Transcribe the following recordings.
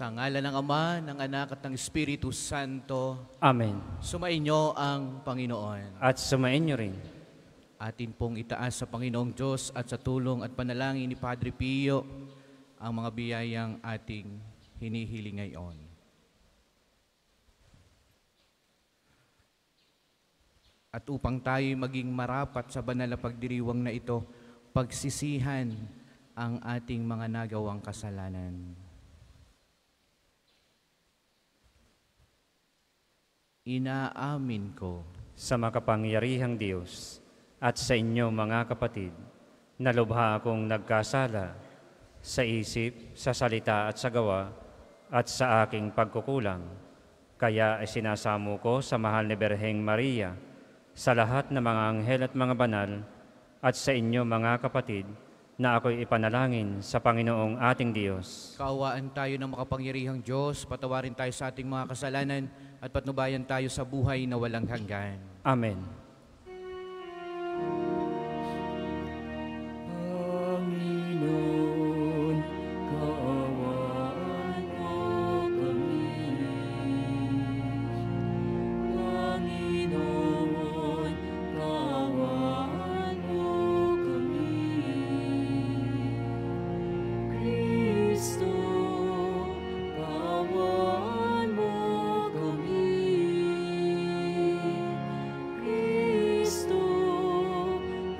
Sa ngalan ng Ama, ng Anak at ng Espiritu Santo. Amen. Sumainyo ang Panginoon. At sumainyo rin. Atin pong itaas sa Panginoong Diyos at sa tulong at panalangin ni Padre Pio ang mga biyayang ating hinihiling ngayon. At upang tayo maging marapat sa banal na pagdiriwang na ito, pagsisihan ang ating mga nagawang kasalanan. Inaamin ko Sa makapangyarihang Diyos at sa inyo mga kapatid, na lubha akong nagkasala sa isip, sa salita at sa gawa at sa aking pagkukulang. Kaya ay sinasamo ko sa mahal ni Birheng Maria, sa lahat ng mga anghel at mga banal, at sa inyo mga kapatid, na ako'y ipanalangin sa Panginoong ating Diyos. kaawaan tayo ng makapangyarihang Diyos, patawarin tayo sa ating mga kasalanan at patnubayan tayo sa buhay na walang hanggan. Amen. Panginoon, kaawaan mo kami. Panginoon, kaawaan mo kami. Kristo, kaawaan mo kami. Kristo,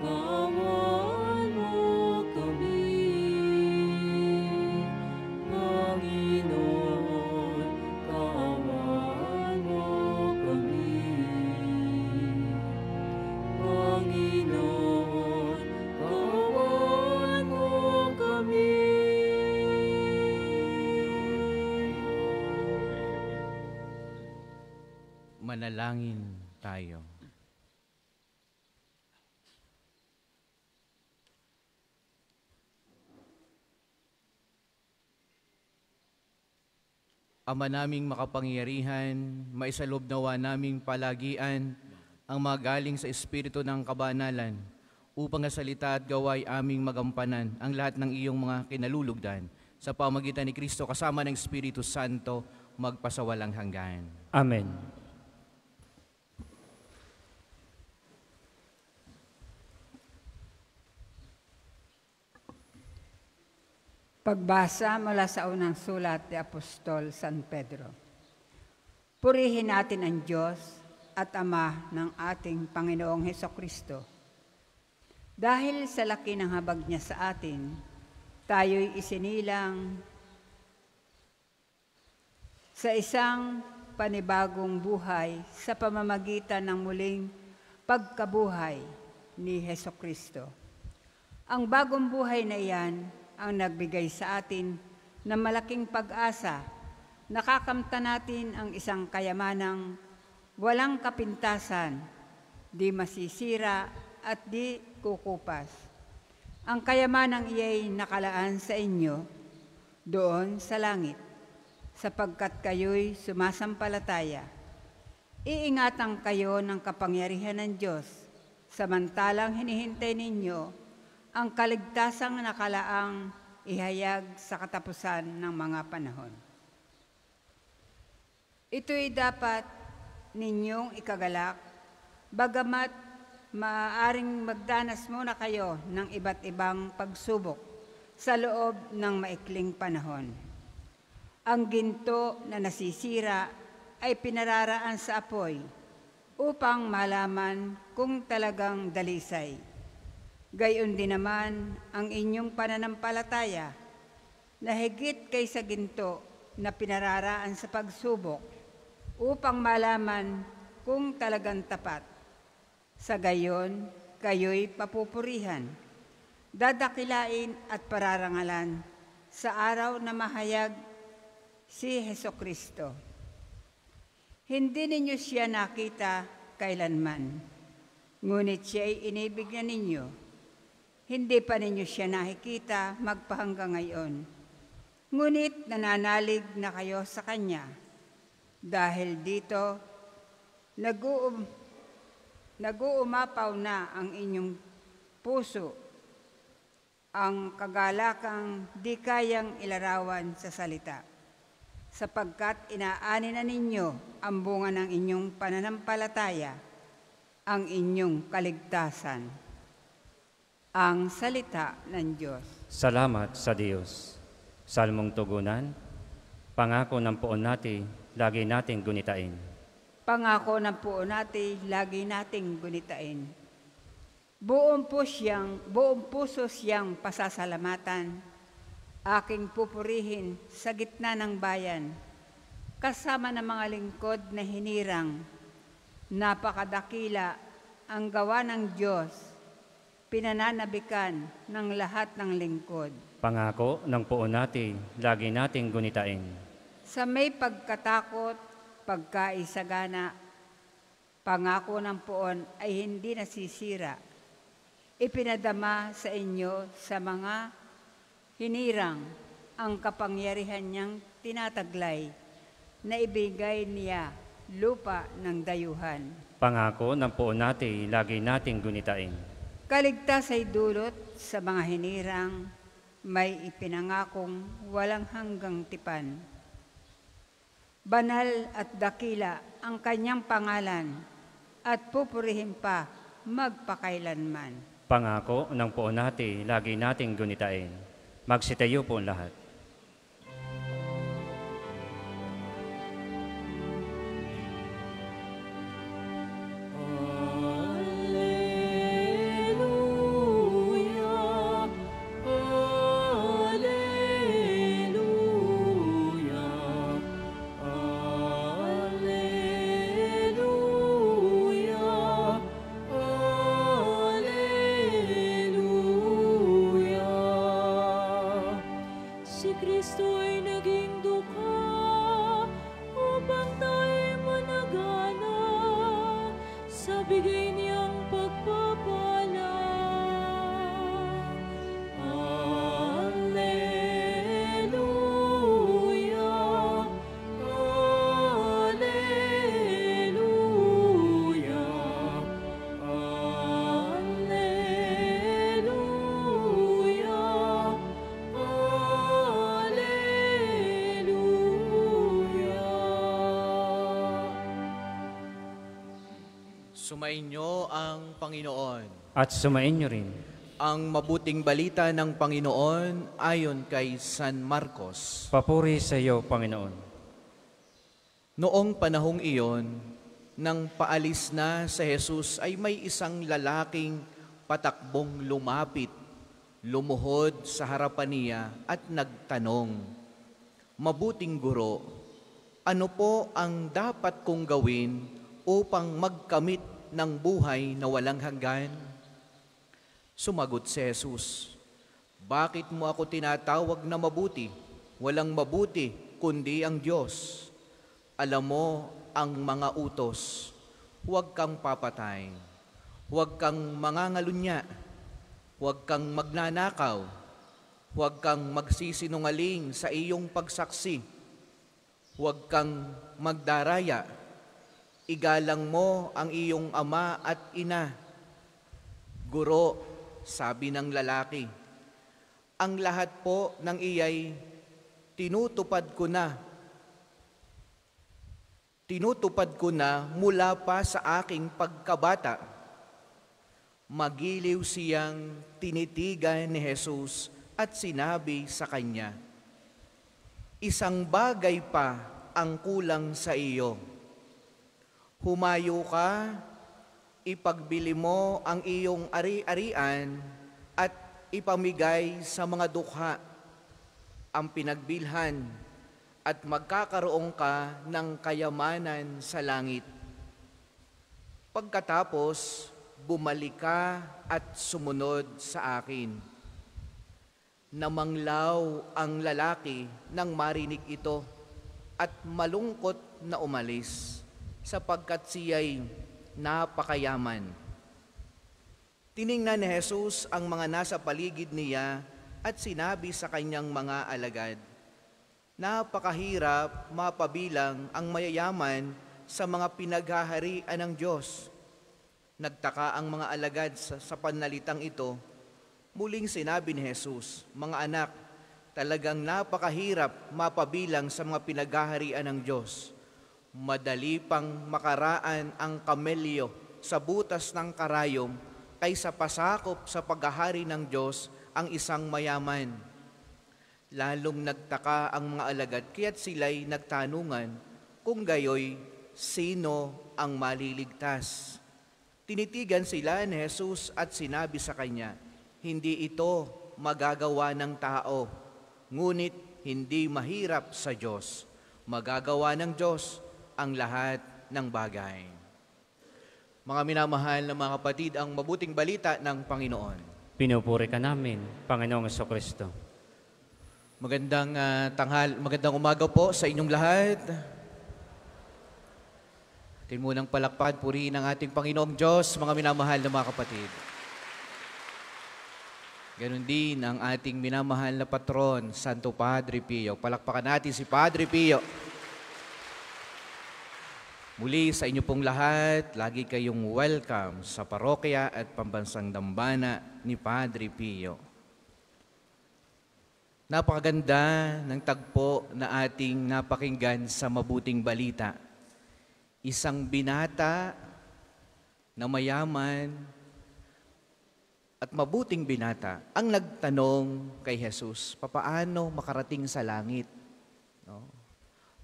kaawaan mo kami. Panginoon, kaawaan mo kami. Panginoon, kaawaan mo kami. Manalangin tayo. Ama naming makapangyarihan, maisalob nawa naming palagian ang magaling sa Espiritu ng kabanalan upang sa salita at gaway aming magampanan ang lahat ng iyong mga kinalulugdan sa pamagitan ni Kristo kasama ng Espiritu Santo magpasawalang hanggan. Amen. Pagbasa mula sa unang sulat ni Apostol San Pedro. Purihin natin ang Diyos at Ama ng ating Panginoong Hesukristo. Dahil sa laki ng habag niya sa atin, tayo'y isinilang sa isang panibagong buhay sa pamamagitan ng muling pagkabuhay ni Hesukristo. Ang bagong buhay na iyan ang nagbigay sa atin ng malaking pag-asa. Nakakamta natin ang isang kayamanang walang kapintasan, di masisira at di kukupas. Ang kayamanang iya'y nakalaan sa inyo doon sa langit, sapagkat kayo'y sumasampalataya. Iingatan kayo ng kapangyarihan ng Diyos, samantalang hinihintay ninyo ang kaligtasang nakalaang ihayag sa katapusan ng mga panahon. Ito'y dapat ninyong ikagalak, bagamat maaaring magdanas muna kayo ng iba't ibang pagsubok sa loob ng maikling panahon. Ang ginto na nasisira ay pinararaan sa apoy upang malaman kung talagang dalisay. Gayon din naman ang inyong pananampalataya na higit kaysa ginto na pinararaan sa pagsubok upang malaman kung talagang tapat. Sa gayon, kayo'y papupurihan, dadakilain at pararangalan sa araw na mahayag si Hesukristo. Hindi ninyo siya nakita kailanman, ngunit siya'y inibig na ninyo. Hindi pa ninyo siya nakikita magpahanggang ngayon. Ngunit nananalig na kayo sa Kanya. Dahil dito, nag-uumapaw na ang inyong puso, ang kagalakang di kayang ilarawan sa salita. sapagkat inaani na ninyo ang bunga ng inyong pananampalataya, ang inyong kaligtasan. Ang salita ng Diyos. Salamat sa Diyos. Salmong tugunan, pangako ng poon natin, lagi nating gunitain. Pangako ng poon natin, lagi nating gunitain. Buong puso siyang pasasalamatan, aking pupurihin sa gitna ng bayan, kasama ng mga lingkod na hinirang. Napakadakila ang gawa ng Diyos, pinananabikan ng lahat ng lingkod. Pangako ng poon natin, lagi nating gunitain. Sa may pagkatakot, pagkaisagana, pangako ng poon ay hindi nasisira. Ipinadama sa inyo sa mga hinirang ang kapangyarihan niyang tinataglay na ibigay niya lupa ng dayuhan. Pangako ng poon natin, lagi nating gunitain. Kaligtas ay dulot sa mga hinirang, may ipinangakong walang hanggang tipan. Banal at dakila ang kanyang pangalan at pupurihin pa magpakailanman. Pangako ng poon natin, lagi nating gunitain. Magsitayo po lahat. Si Kristo ay naging dukha upang tayo'y managana sa bigay niyang pagpapala. Alleluia, Alleluia, Alleluia. Sumainyo ang Panginoon. At sumainyo rin. Ang mabuting balita ng Panginoon ayon kay San Marcos. Papuri sa iyo, Panginoon. Noong panahong iyon, nang paalis na sa Jesus ay may isang lalaking patakbong lumapit, lumuhod sa harapan niya at nagtanong, "Mabuting guro, ano po ang dapat kong gawin upang magkamit ng buhay na walang hanggan?" Sumagot si Jesus, "Bakit mo ako tinatawag na mabuti? Walang mabuti kundi ang Diyos. Alam mo ang mga utos, huwag kang papatay, huwag kang mangangalunya, huwag kang magnanakaw, huwag kang magsisinungaling sa iyong pagsaksi, huwag kang magdaraya, igalang mo ang iyong ama at ina." "Guro," sabi ng lalaki, "ang lahat po ng iyay tinutupad ko na mula pa sa aking pagkabata." Magiliw siyang tinitigan ni Jesus at sinabi sa kanya, "Isang bagay pa ang kulang sa iyo. Humayo ka, ipagbili mo ang iyong ari-arian at ipamigay sa mga dukha ang pinagbilhan at magkakaroon ka ng kayamanan sa langit. Pagkatapos, bumalik ka at sumunod sa akin." Namanglaw ang lalaki nang marinig ito at malungkot na umalis, sapagkat siya'y napakayaman. Tiningnan ni Jesus ang mga nasa paligid niya at sinabi sa kanyang mga alagad, "Napakahirap mapabilang ang mayayaman sa mga pinaghaharian ng Diyos." Nagtaka ang mga alagad sa panalitang ito. Muling sinabi ni Jesus, "Mga anak, Talagang napakahirap mapabilang sa mga pinaghaharian ng Diyos. Madali pang makaraan ang kamelyo sa butas ng karayom kaysa pasakop sa paghahari ng Diyos ang isang mayaman. Lalong nagtaka ang mga alagad kaya't sila'y nagtanungan kung gayoy sino ang maliligtas. Tinitigan sila ni Jesus at sinabi sa kanya, hindi ito magagawa ng tao, ngunit hindi mahirap sa Diyos. Magagawa ng Diyos ang lahat ng bagay. Mga minamahal na mga kapatid, ang mabuting balita ng Panginoon. Pinupuri ka namin, Panginoong Jesucristo. Magandang umaga po sa inyong lahat. Atin munang palakpakan, purihin ang ating Panginoong Diyos, mga minamahal na mga kapatid. Ganon din ang ating minamahal na patron, Santo Padre Pio. Palakpakan natin si Padre Pio. Muli sa inyo pong lahat, lagi kayong welcome sa parokya at pambansang dambana ni Padre Pio. Napakaganda ng tagpo na ating napakinggan sa mabuting balita. Isang binata na mayaman at mabuting binata ang nagtanong kay Jesus, papaano makarating sa langit? No?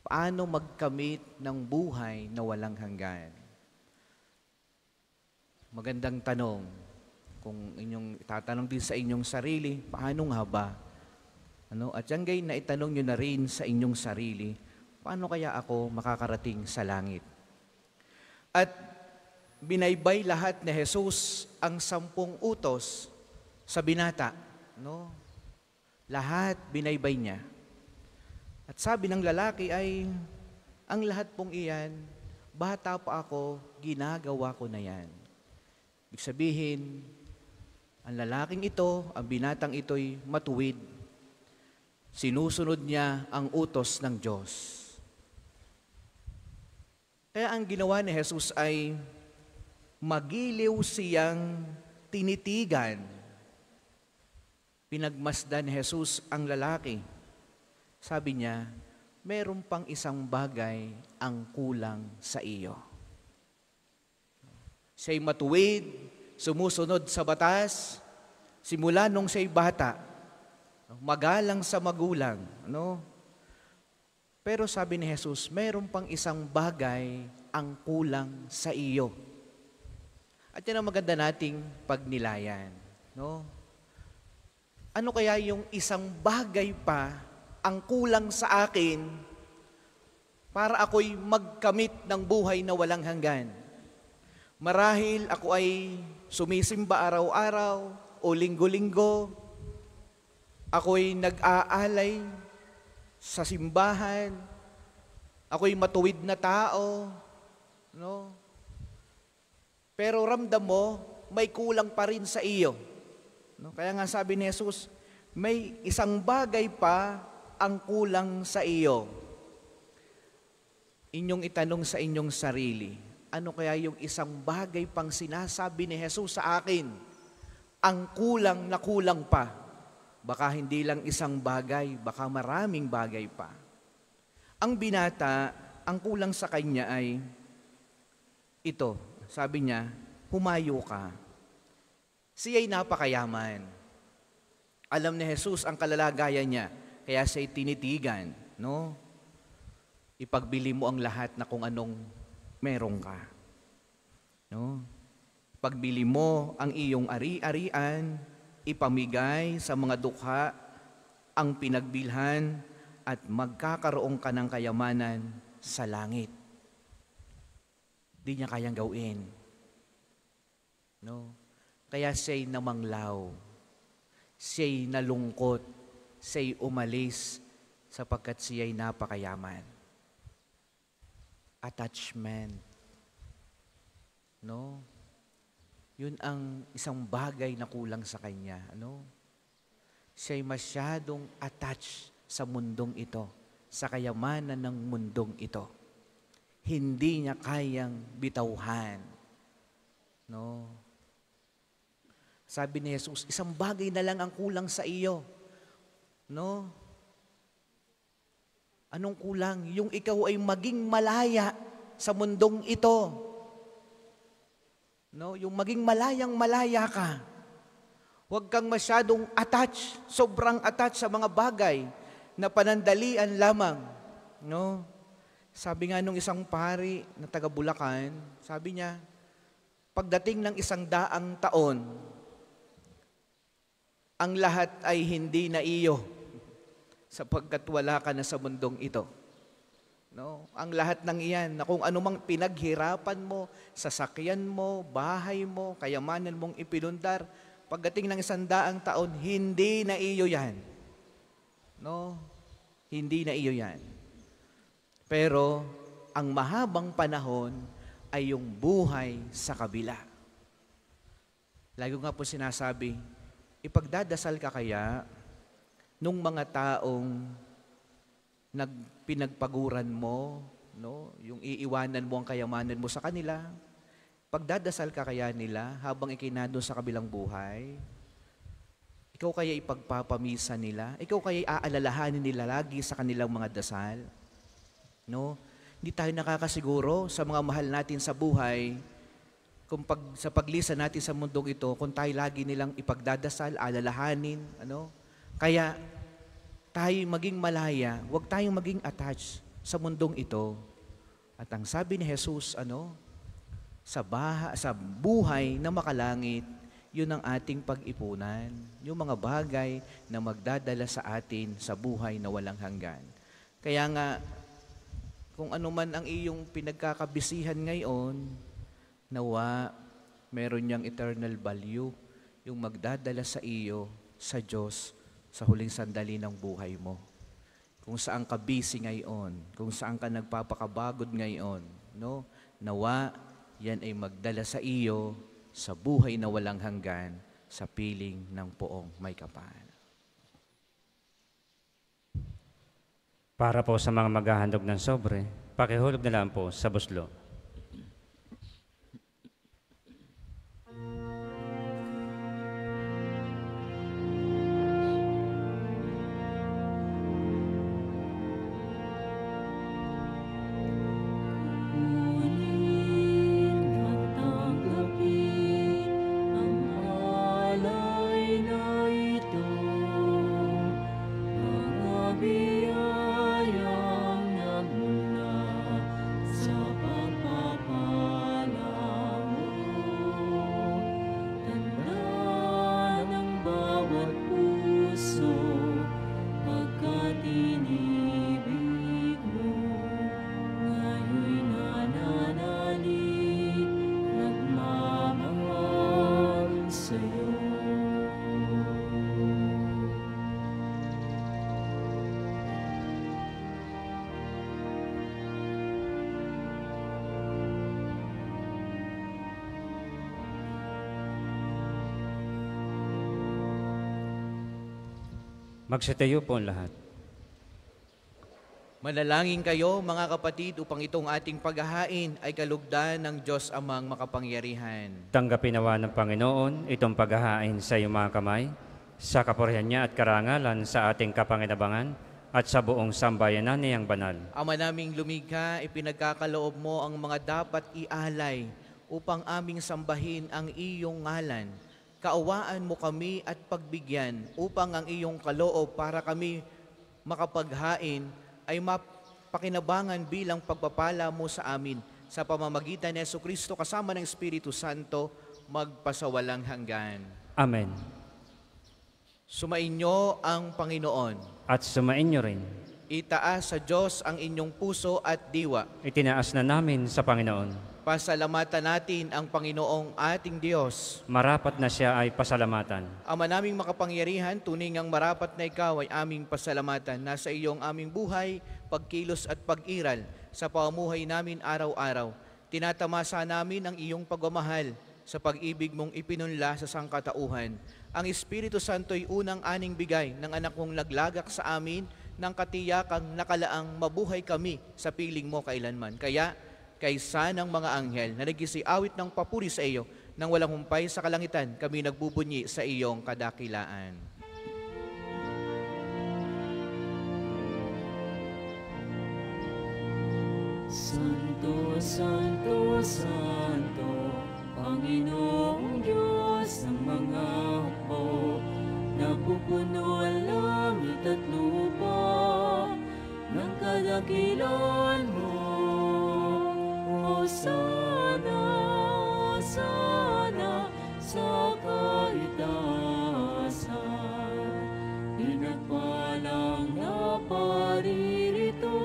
Paano magkamit ng buhay na walang hanggan? Magandang tanong. Kung inyong tatanong din sa inyong sarili, paano nga ba? At yan gayon na itanong nyo na rin sa inyong sarili, paano kaya ako makakarating sa langit? At binaybay lahat ni Jesus ang 10 utos sa binata. No? Lahat binaybay niya. At sabi ng lalaki ay, ang lahat pong iyan, bata pa ako, ginagawa ko na yan. Ibig sabihin, ang lalaking ito, ang binatang ito'y matuwid. Sinusunod niya ang utos ng Diyos. Kaya ang ginawa ni Jesus ay magiliw siyang tinitigan. Pinagmasdan ni Jesus ang lalaki. Sabi niya, meron pang isang bagay ang kulang sa iyo. Siya'y matuwid, sumusunod sa batas, simula nung siya'y bata, magalang sa magulang. Pero sabi ni Jesus, meron pang isang bagay ang kulang sa iyo. At yan ang maganda nating pagnilayan. Ano kaya yung isang bagay pa ang kulang sa akin para ako'y magkamit ng buhay na walang hanggan? Marahil ako ay sumisimba araw-araw o linggo-linggo, ako'y nag-aalay sa simbahan, ako'y matuwid na tao, pero ramdam mo, may kulang pa rin sa iyo. Kaya nga sabi ni Jesus, may isang bagay pa ang kulang sa iyo. Inyong itanong sa inyong sarili, ano kaya yung isang bagay pang sinasabi ni Jesus sa akin? Ang kulang na kulang pa. Baka hindi lang isang bagay, baka maraming bagay pa. Ang binata, ang kulang sa kanya ay ito. Sabi niya, humayo ka. Siya'y napakayaman. Alam ni Jesus ang kalalagayan niya, kaya siya'y tinitigan. Ipagbili mo ang lahat na kung anong meron ka. Pagbili mo ang iyong ari-arian, ipamigay sa mga dukha ang pinagbilhan at magkakaroon ka ng kayamanan sa langit. Di niya kayang gawin. Kaya siya'y namanglaw, siya'y nalungkot, siya'y umalis sapagkat siya'y napakayaman. Attachment. Yun ang isang bagay na kulang sa kanya. Siya'y masyadong attached sa mundong ito, sa kayamanan ng mundong ito. Hindi niya kayang bitawhan. Sabi ni Jesus, isang bagay na lang ang kulang sa iyo. No? Anong kulang? Yung ikaw ay maging malaya sa mundong ito. No? Yung maging malaya ka. Huwag kang masyadong sobrang attached sa mga bagay na panandalian lamang. No? Sabi nga nung isang pari na taga Bulacan, sabi niya, pagdating ng 100 taon, ang lahat ay hindi na iyo sapagkat wala ka na sa mundong ito. No? Ang lahat ng iyan, na kung anumang pinaghirapan mo, sasakyan mo, bahay mo, kayamanan mong ipinundar, pagdating ng 100 taon, hindi na iyo yan. No? Hindi na iyo yan. Pero, ang mahabang panahon ay yung buhay sa kabila. Lagi ko nga po sinasabi, ipagdadasal ka kaya nung mga taong pinagpaguran mo, no? Yung iiwanan mo ang kayamanan mo sa kanila, pagdadasal ka kaya nila habang ikinado sa kabilang buhay? Ikaw kaya ipagpapamisa nila? Ikaw kaya aalalahanin nila lagi sa kanilang mga dasal? No? Hindi tayo nakakasiguro sa mga mahal natin sa buhay, sa paglisan natin sa mundong ito, kung tayo lagi nilang ipagdadasal, alalahanin, ano? Kaya tayo maging malaya, huwag tayong maging attached sa mundong ito. At ang sabi ni Jesus, sa buhay na makalangit, yun ang ating pag-ipunan, yung mga bagay na magdadala sa atin sa buhay na walang hanggan. Kaya nga, kung ano man ang iyong pinagkakabisihan ngayon, nawa, meron niyang eternal value, yung magdadala sa iyo, sa Diyos, sa huling sandali ng buhay mo. Kung saan ka busy ngayon, kung saan ka nagpapakabagod ngayon, no? Nawa, yan ay magdala sa iyo, sa buhay na walang hanggan, sa piling ng poong may kapal. Para po sa mga maghahandog ng sobre, pakihulog na lang po sa buslo. Magsitayo po ang lahat. Manalangin kayo, mga kapatid, upang itong ating paghahain ay kalugdan ng Diyos Amang makapangyarihan. Tanggapin nawa ng Panginoon itong paghahain sa iyong mga kamay, sa kapurihan niya at karangalan sa ating kapanginabangan at sa buong sambayanan niyang banal. Ama naming lumikha, ipinagkakaloob mo ang mga dapat ialay upang aming sambahin ang iyong ngalan. Kaawaan mo kami at pagbigyan upang ang iyong kaloob para kami makapaghain ay mapakinabangan bilang pagpapala mo sa amin sa pamamagitan ni Jesucristo kasama ng Espiritu Santo magpasawalang hanggan. Amen. Sumainyo ang Panginoon. At sumainyo rin. Itaas sa Diyos ang inyong puso at diwa. Itinaas na namin sa Panginoon. Pasalamatan natin ang Panginoong ating Diyos. Marapat na siya ay pasalamatan. Ama naming makapangyarihan, tunay ngang marapat na ikaw ay aming pasalamatan. Nasa iyong aming buhay, pagkilos at pag-iral sa pamumuhay namin araw-araw. Tinatamasa namin ang iyong pagmamahal sa pag-ibig mong ipinunla sa sangkatauhan. Ang Espiritu Santo'y unang aning bigay ng anak mong naglagak sa amin ng katiyakang nakalaang mabuhay kami sa piling mo kailanman. Kaya, kaysa ng mga anghel na nagisiawit ng papuri sa iyo nang walang humpay sa kalangitan, kami nagbubunyi sa iyong kadakilaan. Santo, Santo, Santo, Panginoong Diyos ng mga hukbo, napupuno ang langit at lupa ng kadakilan mo. Hosana, Hosana sa kaitaasan, pinagpalang na paririto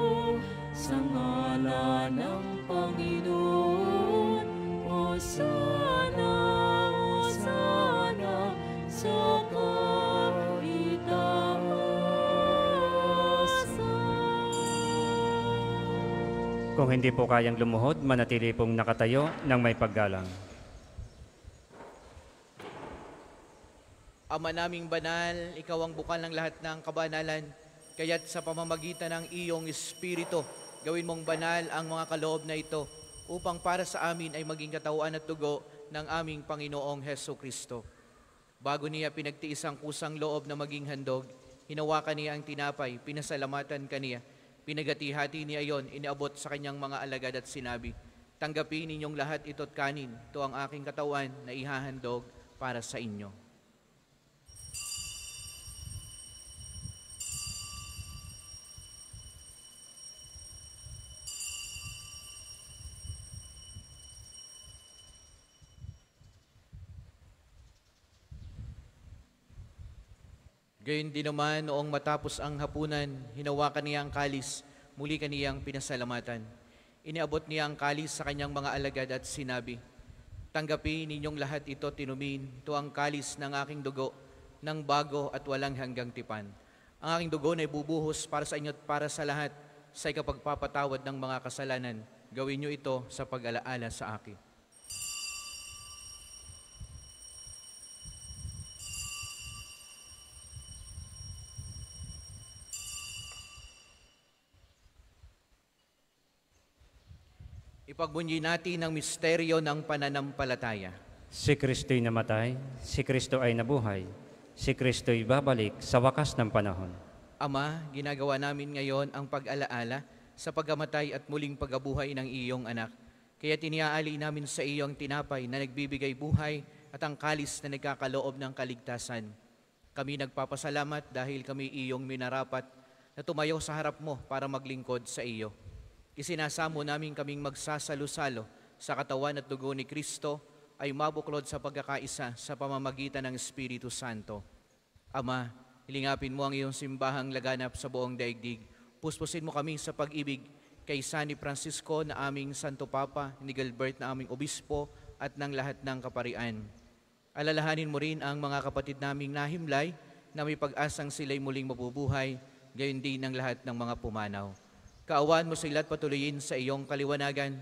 sa ngalan ng Panginoon. Hosana, Hosana sa kaitaasan. Kung hindi po kayang lumuhod, manatili pong nakatayo ng may paggalang. Ama naming banal, ikaw ang bukal ng lahat ng kabanalan, kaya't sa pamamagitan ng iyong Espiritu, gawin mong banal ang mga kaloob na ito, upang para sa amin ay maging katawan at dugo ng aming Panginoong Heso Kristo. Bago niya pinagtiis ang kusang loob na maging handog, hinawakan niya ang tinapay, pinasalamatan kaniya, pinagati-hati niya iyon, iniabot sa kanyang mga alagad at sinabi, "Tanggapin ninyong lahat ito't kanin, ito ang aking katawan na ihahandog para sa inyo." Gayon din naman noong matapos ang hapunan, hinawakan niya ang kalis, muli kaniyang pinasalamatan. Iniabot niya ang kalis sa kanyang mga alagad at sinabi, "Tanggapin ninyong lahat ito tinumin, ito ang kalis ng aking dugo, ng bago at walang hanggang tipan. Ang aking dugo na ibubuhos para sa inyo at para sa lahat, sa ikapagpapatawad ng mga kasalanan. Gawin niyo ito sa pag-alaala sa akin." Ipagbunyi natin ang misteryo ng pananampalataya. Si Kristo'y namatay, si Kristo ay nabuhay, si Kristo'y babalik sa wakas ng panahon. Ama, ginagawa namin ngayon ang pag-alaala sa pagkamatay at muling pagabuhay ng iyong anak. Kaya tiniaali namin sa iyong tinapay na nagbibigay buhay at ang kalis na nagkakaloob ng kaligtasan. Kami nagpapasalamat dahil kami iyong minarapat na tumayo sa harap mo para maglingkod sa iyo. Isinasamo namin kaming magsasalo-salo sa katawan at dugo ni Kristo ay mabuklod sa pagkakaisa sa pamamagitan ng Espiritu Santo. Ama, hilingapin mo ang iyong simbahang laganap sa buong daigdig. Puspusin mo kami sa pag-ibig kay San Francisco na aming Santo Papa, ni Gilbert na aming Obispo at ng lahat ng kaparian. Alalahanin mo rin ang mga kapatid naming nahimlay na may pag-asang sila'y muling mabubuhay, gayon din ng lahat ng mga pumanaw. Kaawaan mo sila at patuloyin sa iyong kaliwanagan.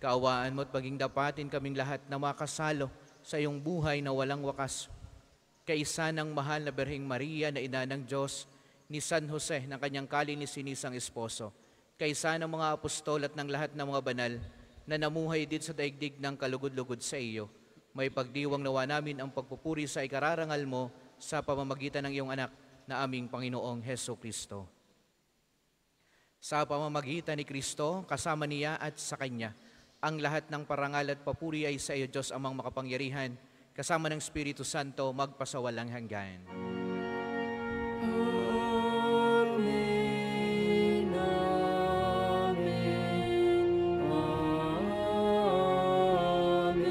Kaawaan mo at maging dapatin kaming lahat na makasalo sa iyong buhay na walang wakas. Kaisa ng mahal na Birheng Maria na ina ng Diyos, ni San Jose ng kanyang kalinisinang esposo, kaisa ng mga apostol at ng lahat ng mga banal na namuhay din sa daigdig ng kalugod-lugod sa iyo. May pagdiwang nawa namin ang pagpupuri sa ikararangal mo sa pamamagitan ng iyong anak na aming Panginoong Heso Kristo. Sa pamamagitan ni Kristo, kasama niya at sa Kanya, ang lahat ng parangal at papuri ay sa iyo, Diyos amang makapangyarihan, kasama ng Espiritu Santo, magpasawalang hanggan. Amen, amen, amen.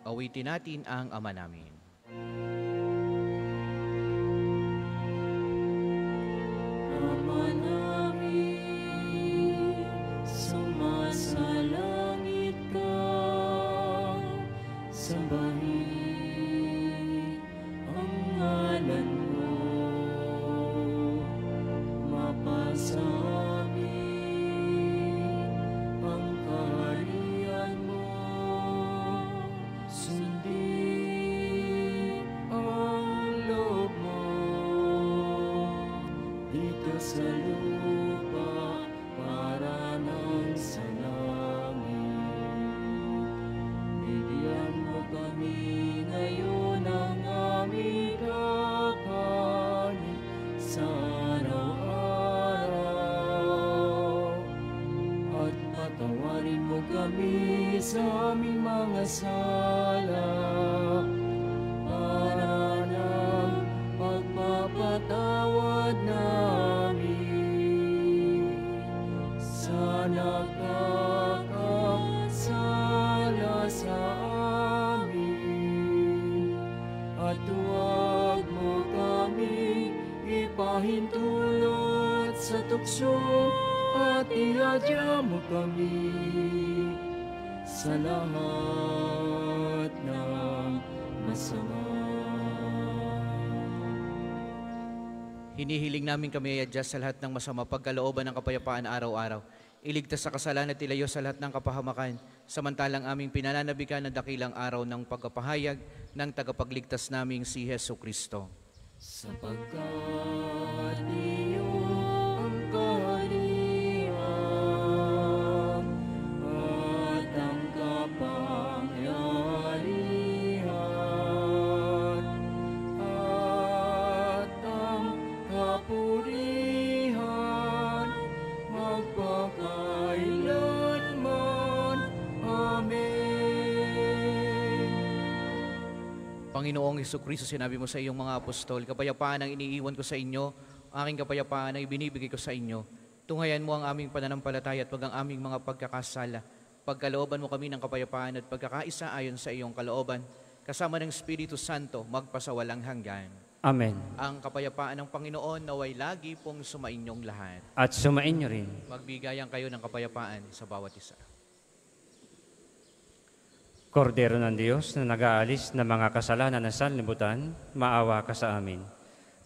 Awitin natin ang Ama namin. Ama namin, sumasalangit ka, sambahin ang ngalan mo, mapasa amin ang kaharian mo, sundin sa aming mga sala, para ng pagpapatawad namin sa nakakasala sa amin. At huwag mo kami ipahintulot sa tukso, at ihadya mo kami sa lahat ng masama. Hinihiling namin kami ay adjust sa lahat ng masama pagkalooban ng kapayapaan araw-araw. Iligtas sa kasalanan at ilayo sa lahat ng kapahamakan, samantalang aming pinananabikan ng dakilang araw ng pagkapahayag ng tagapagligtas naming si Hesu Kristo. Sapagkat iyo ang kaharian at ang kapangyarihan at ang kapurihan magpakailanman. Amen. Panginoong Jesucristo, sinabi mo sa iyong mga apostol, kapayapaan ang iniiwan ko sa inyo, aking kapayapaan ang ibinibigay ko sa inyo. Tunghayan mo ang aming pananampalataya at wag ang aming mga pagkakasala. Pagkalooban mo kami ng kapayapaan at pagkakaisa ayon sa iyong kalooban, kasama ng Espiritu Santo, magpasawalang hanggan. Amen. Ang kapayapaan ng Panginoon naway lagi pong sumainyong lahat. At sumainyo rin. Magbigayan kayo ng kapayapaan sa bawat isa. Kordero ng Diyos na nag-aalis ng mga kasalanan ng sanlibutan, maawa ka sa amin.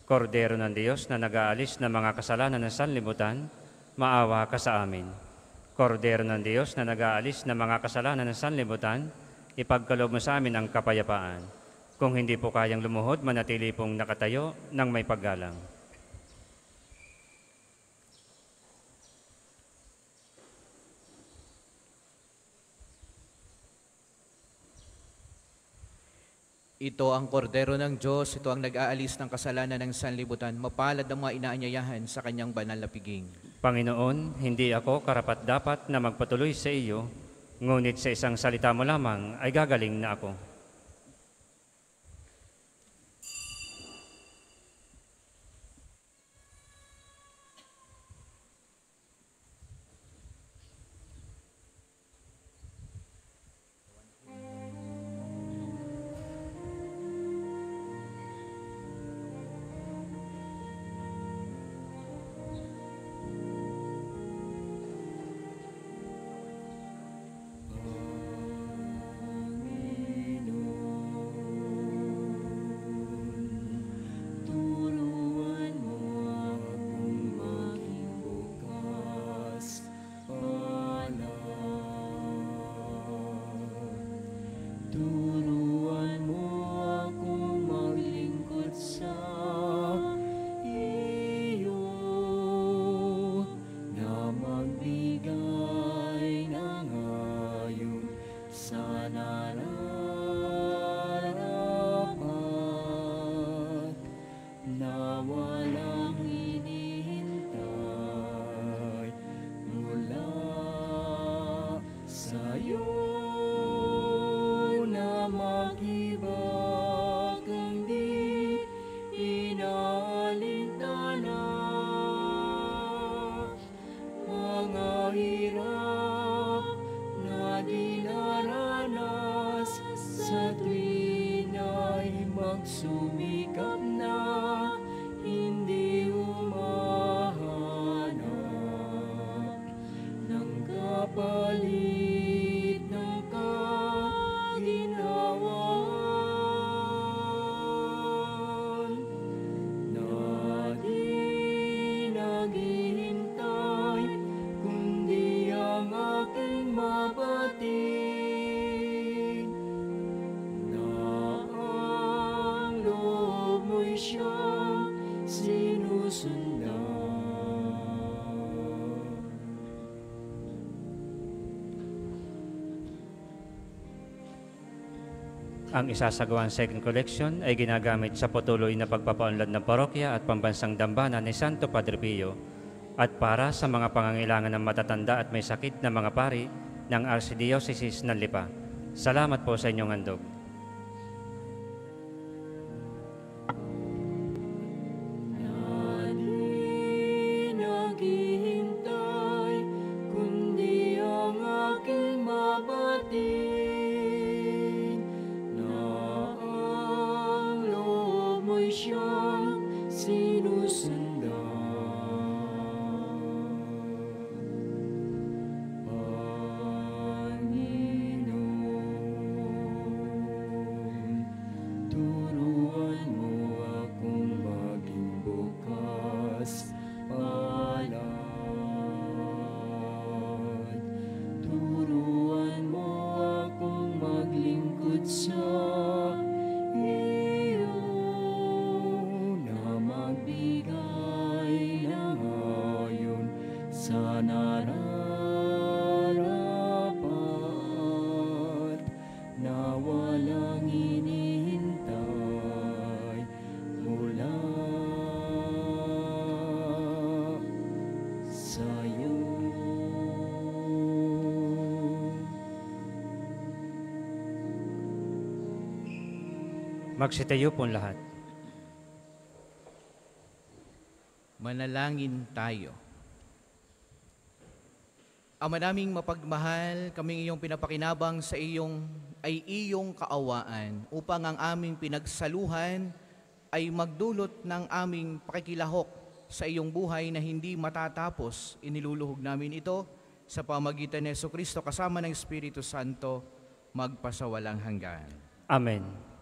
Kordero ng Diyos na nag-aalis ng mga kasalanan ng sanlibutan, maawa ka sa amin. Kordero ng Diyos na nag-aalis ng mga kasalanan ng sanlibutan, ipagkaloob mo sa amin ang kapayapaan. Kung hindi po kayang lumuhod, manatili pong nakatayo ng may paggalang. Ito ang kordero ng Diyos, ito ang nag-aalis ng kasalanan ng sanlibutan. Mapalad ang mga inaanyayahan sa kanyang banal na piging. Panginoon, hindi ako karapat-dapat na magpatuloy sa iyo, ngunit sa isang salita mo lamang ay gagaling na ako. Turuan mo akong maging bukas palad. Turuan mo akong maglingkod sa iyo, na magbigay ng ayon sa nararapat, na walang hinihintay mula sa iyo, na makibak ang di inaalintana, mga hirap na dinaranas sa tuwin ay magsumikap na hindi humahanap ng kapalit ng kaginhawahan, na di naghihintay kundi ang aking mabatid, na ang loob mo'y siyang sinusundan. Ang isasagawang second collection ay ginagamit sa patuloy na pagpapaunlad ng parokya at pambansang dambana ni Santo Padre Pio at para sa mga pangangailangan ng matatanda at may sakit na mga pari ng Archdiocese ng Lipa. Salamat po sa inyong handog. Naghihintay, kundi ang aking mabatid, na ang loob mo'y siyang sinusundan. Panginoon, turuan mo akong maging bukas palad. Turuan mo akong maglingkod sa iyo, na magbigay ng ayon sa nararapat, na walang inihintay mula sa'yo. Magsitayo po lahat. Manalangin tayo. Ama naming mapagmahal, kaming iyong pinapakinabang sa iyong kaawaan upang ang aming pinagsaluhan ay magdulot ng aming pakikilahok sa iyong buhay na hindi matatapos. Iniluluhog namin ito sa pamagitan ni Jesucristo kasama ng Espiritu Santo magpasawalang hanggan. Amen.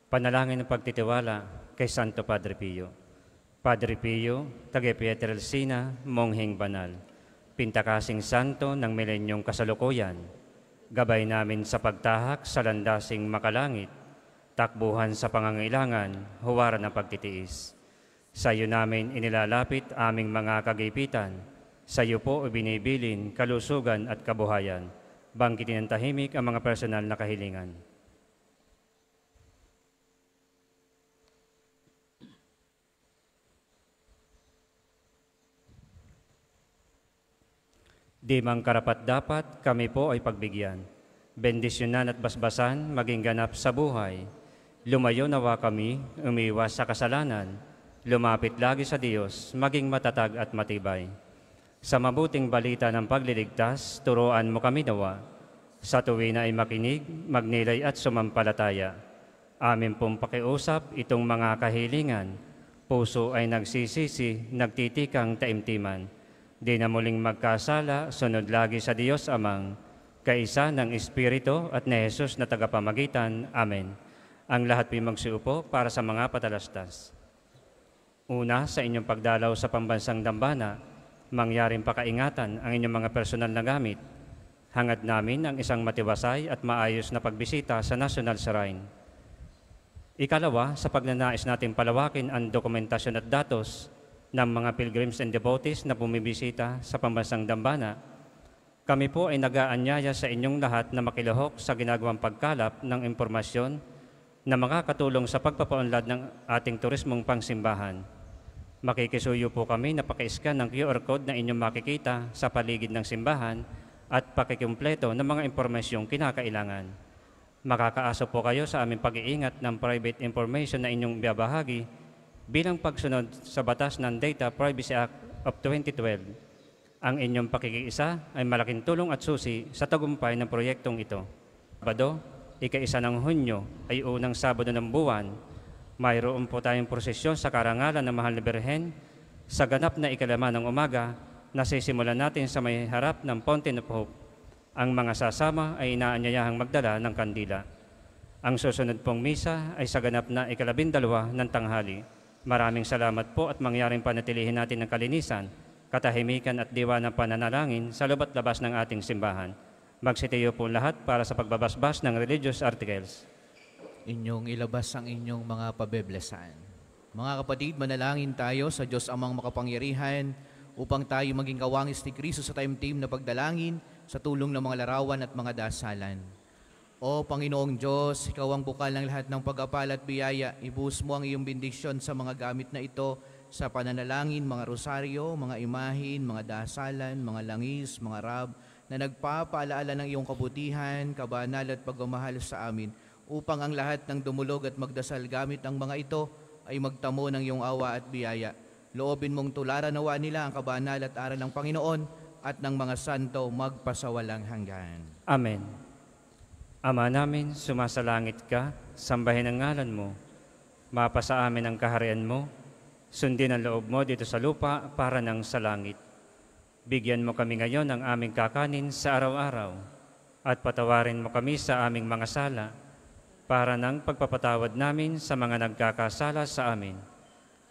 Panalangin ng pagtitiwala kay Santo Padre Pio. Padre Pio, taga Pietrelcina, mongheng banal, pintakasing santo ng milenyong kasalukuyan, gabay namin sa pagtahak sa landasing makalangit, takbuhan sa pangangailangan, huwaran ng pagtitiis. Sa iyo namin inilalapit aming mga kagipitan, sa iyo po ibinibilin kalusugan at kabuhayan, banggitin ng tahimik ang mga personal na kahilingan. Di mang karapat-dapat, kami po ay pagbigyan. Bendisyonan at basbasan, maging ganap sa buhay. Lumayo nawa kami, umiwas sa kasalanan. Lumapit lagi sa Diyos, maging matatag at matibay. Sa mabuting balita ng pagliligtas, turuan mo kami nawa. Sa tuwina ay makinig, magnilay at sumampalataya. Amin pong pakiusap itong mga kahilingan. Puso ay nagsisisi, nagtitikang taimtiman. Di na muling magkasala, sunod lagi sa Diyos Amang, kaisa ng Espiritu at ni Jesus na tagapamagitan. Amen. Ang lahat po'y magsiupo para sa mga patalastas. Una, sa inyong pagdalaw sa pambansang dambana, mangyaring pakaingatan ang inyong mga personal na gamit. Hangad namin ang isang matiwasay at maayos na pagbisita sa National Shrine. Ikalawa, sa pagnanais natin palawakin ang dokumentasyon at datos ng mga pilgrims and devotees na bumibisita sa pambansang dambana, kami po ay nag-aanyaya sa inyong lahat na makilahok sa ginagawang pagkalap ng impormasyon na makakatulong sa pagpapaunlad ng ating turismong pangsimbahan. Makikisuyo po kami na paki-scan ng QR code na inyong makikita sa paligid ng simbahan at pakikumpleto ng mga impormasyong kinakailangan. Makakaasa po kayo sa aming pag-iingat ng private information na inyong biyabahagi bilang pagsunod sa batas ng Data Privacy Act of 2012. Ang inyong pakikiisa ay malaking tulong at susi sa tagumpay ng proyektong ito. Sabado, ika-1 ng Hunyo ay unang Sabado ng buwan. Mayroon po tayong prosesyon sa karangalan ng Mahal na Birhen sa ganap na ika-5 ng umaga na sisimulan natin sa may harap ng Fountain of Hope. Ang mga sasama ay inaanyayahang magdala ng kandila. Ang susunod pong misa ay sa ganap na ika-12 ng tanghali. Maraming salamat po at mangyaring panatilihin natin ng kalinisan, katahimikan at diwa ng pananalangin sa loob at labas ng ating simbahan. Magsitayo po lahat para sa pagbabasbas ng religious articles. Inyong ilabas ang inyong mga pabeblesan. Mga kapatid, manalangin tayo sa Diyos Amang makapangyarihan upang tayo maging kawangis ni Kristo sa taimtim na pagdalangin sa tulong ng mga larawan at mga dasalan. O Panginoong Diyos, Ikaw ang bukal ng lahat ng pag-apal at biyaya. Ibuhos mo ang iyong bendisyon sa mga gamit na ito sa pananalangin, mga rosaryo, mga imahin, mga dasalan, mga langis, mga rab, na nagpapaalaala ng iyong kabutihan, kabanal at pagmamahal sa amin, upang ang lahat ng dumulog at magdasal gamit ang mga ito ay magtamo ng iyong awa at biyaya. Loobin mong tularan nawa nila ang kabanal at aral ng Panginoon at ng mga santo magpasawalang hanggan. Amen. Ama namin, sumasalangit ka, sambahin ang ngalan mo. Mapasa amin ang kaharian mo, sundin ang loob mo dito sa lupa para nang sa langit. Bigyan mo kami ngayon ng aming kakanin sa araw-araw at patawarin mo kami sa aming mga sala para nang pagpapatawad namin sa mga nagkakasala sa amin.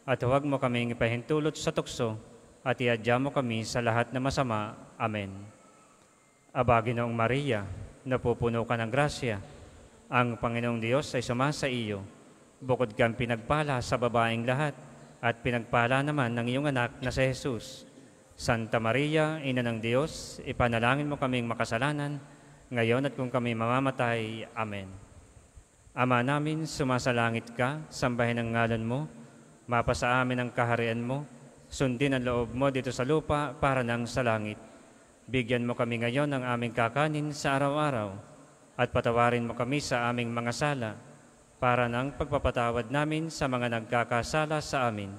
At huwag mo kaming ipahintulot sa tukso at iadya mo kami sa lahat na masama. Amen. Aba, Ginoong Maria, napupuno ka ng grasya, ang Panginoong Diyos ay sumasa iyo. Bukod kang pinagpala sa babaeng lahat at pinagpala naman ng iyong anak na si Jesus. Santa Maria, Ina ng Diyos, ipanalangin mo kaming makasalanan, ngayon at kung kami mamamatay. Amen. Ama namin, sumasalangit ka, sambahin ang ngalan mo, mapasa amin ang kaharian mo, sundin ang loob mo dito sa lupa para nang sa langit. Bigyan mo kami ngayon ng aming kakanin sa araw-araw, at patawarin mo kami sa aming mga sala, para nang pagpapatawad namin sa mga nagkakasala sa amin.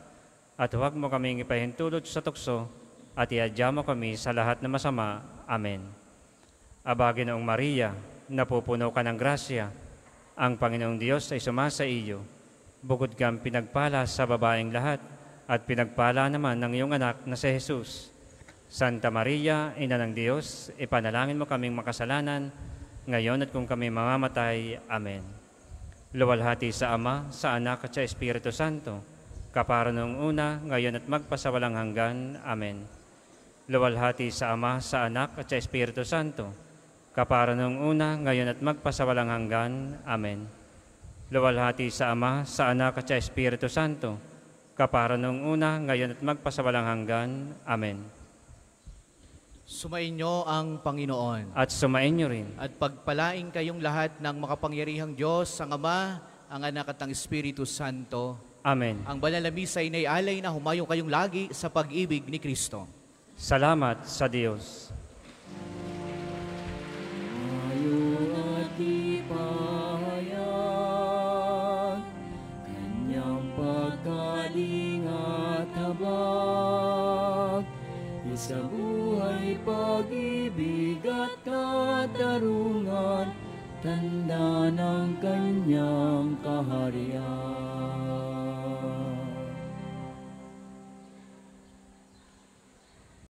At huwag mo kaming ipahintulot sa tukso, at iadya mo kami sa lahat na masama. Amen. Aba, Ginoong Maria, napupuno ka ng grasya, ang Panginoong Diyos ay sumasa iyo. Bukod kang pinagpala sa babaeng lahat, at pinagpala naman ng iyong anak na si Jesus. Santa Maria, Ina ng Diyos, ipanalangin mo kaming makasalanan, ngayon at kung kami mamamatay. Amen. Luwalhati sa Ama, sa Anak at sa Espiritu Santo, kapara noong una, ngayon at magpasawalang hanggan. Amen. Luwalhati sa Ama, sa Anak at sa Espiritu Santo, kapara noong una, ngayon at magpasawalang hanggan. Amen. Luwalhati sa Ama, sa Anak at sa Espiritu Santo, kapara noong una, ngayon at magpasawalang hanggan. Amen. Sumainyo ang Panginoon. At sumainyo rin. At pagpalaing kayong lahat ng makapangyarihang Diyos, ang Ama, ang Anak at ang Espiritu Santo. Amen. Ang banal na misa ay naialay na humayo kayong lagi sa pag-ibig ni Kristo. Salamat sa Diyos. Tayo at ipahayag Kanyang pagkaling at habag, sa buhay, pag-ibig at katarungan, tanda ng Kanyang kaharian.